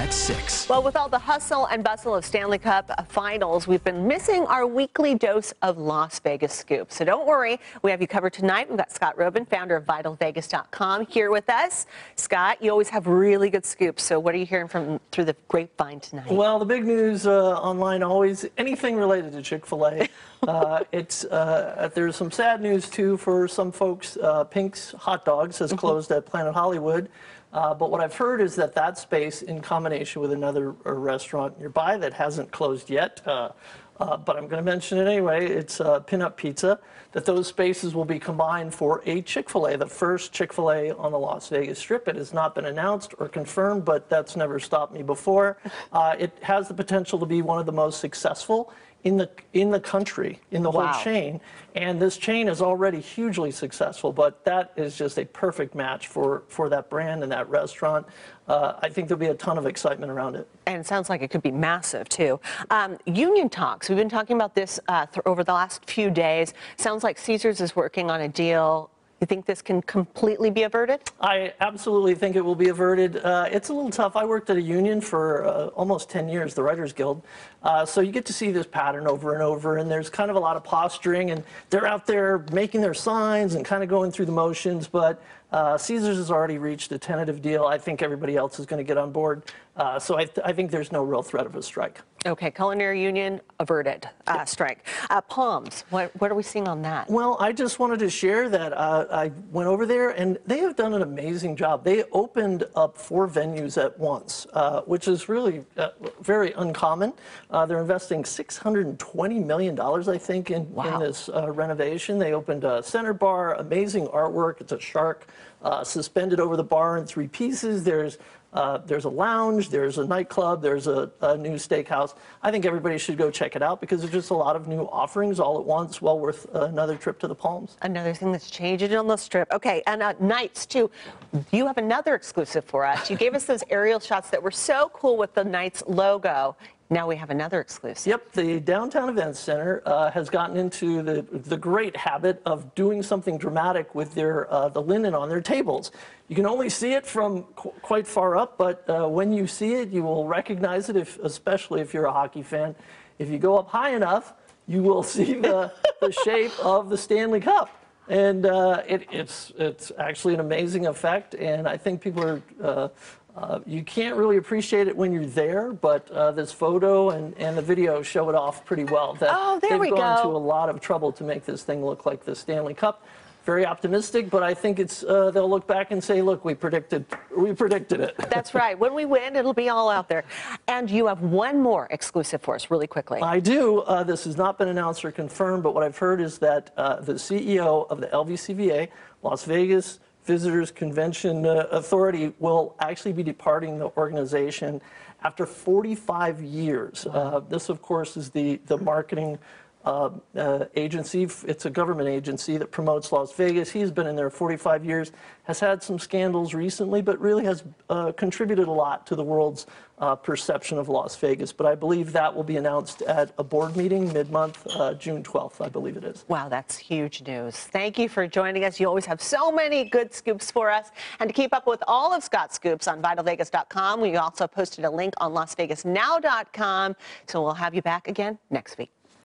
at 6. Well, with all the hustle and bustle of Stanley Cup finals, we've been missing our weekly dose of Las Vegas scoop. So don't worry, we have you covered tonight. We've got Scott Roeben, founder of VitalVegas.com, here with us. Scott, you always have really good scoops. So what are you hearing from through the grapevine tonight? Well, the big news online always, anything related to Chick-fil-A. There's some sad news, too, for some folks. Pink's Hot Dogs has closed at Planet Hollywood. But what I've heard is that that space, in combination with another restaurant nearby that hasn't closed yet, but I'm going to mention it anyway, it's Pin-Up Pizza, that those spaces will be combined for a Chick-fil-A, the first Chick-fil-A on the Las Vegas Strip. It has not been announced or confirmed, but that's never stopped me before. It has the potential to be one of the most successful in the country, in the whole chain. And this chain is already hugely successful, but that is just a perfect match for that brand and that restaurant. I think there'll be a ton of excitement around it. And it sounds like it could be massive, too. Union talks, we've been talking about this over the last few days. Sounds like Caesars is working on a deal. You think this can completely be averted? I absolutely think it will be averted. It's a little tough. I worked at a union for almost 10 years, the Writers Guild. So you get to see this pattern over and over, and there's kind of a lot of posturing, and they're out there making their signs and kind of going through the motions, but Caesars has already reached a tentative deal. I think everybody else is going to get on board. So I think there's no real threat of a strike. Okay, culinary union averted strike. Palms, what are we seeing on that? Well, I just wanted to share that I went over there, and they have done an amazing job. They opened up 4 venues at once, which is really very uncommon. They're investing $620 million, I think, in this renovation. They opened a center bar, amazing artwork. It's a shark suspended over the bar in 3 pieces. There's a lounge, there's a nightclub, there's a new steakhouse. I think everybody should go check it out because there's just a lot of new offerings all at once, well worth another trip to the Palms. Another thing that's changing on the Strip. Okay, and Knights, too. You have another exclusive for us. You gave us those aerial shots that were so cool with the Knights logo. Now we have another exclusive. Yep, the Downtown Events Center has gotten into the great habit of doing something dramatic with their the linen on their tables. You can only see it from quite far up, but when you see it, you will recognize it, especially if you're a hockey fan. If you go up high enough, you will see the shape of the Stanley Cup. And it's actually an amazing effect, and I think people are you can't really appreciate it when you're there, but this photo and the video show it off pretty well. That they've gone to a lot of trouble to make this thing look like the Stanley Cup. Very optimistic, but I think it's they'll look back and say, look, we predicted it. That's right. When we win, it'll be all out there. And you have one more exclusive for us really quickly. I do. This has not been announced or confirmed, but what I've heard is that the CEO of the LVCVA, Las Vegas Visitors Convention Authority, will actually be departing the organization after 45 years. This, of course, is the marketing agency. It's a government agency that promotes Las Vegas. He's been in there 45 years, has had some scandals recently, but really has contributed a lot to the world's perception of Las Vegas. But I believe that will be announced at a board meeting mid-month, June 12th, I believe it is. Wow, that's huge news. Thank you for joining us. You always have so many good scoops for us. And to keep up with all of Scott's scoops on VitalVegas.com, we also posted a link on LasVegasNow.com. So we'll have you back again next week.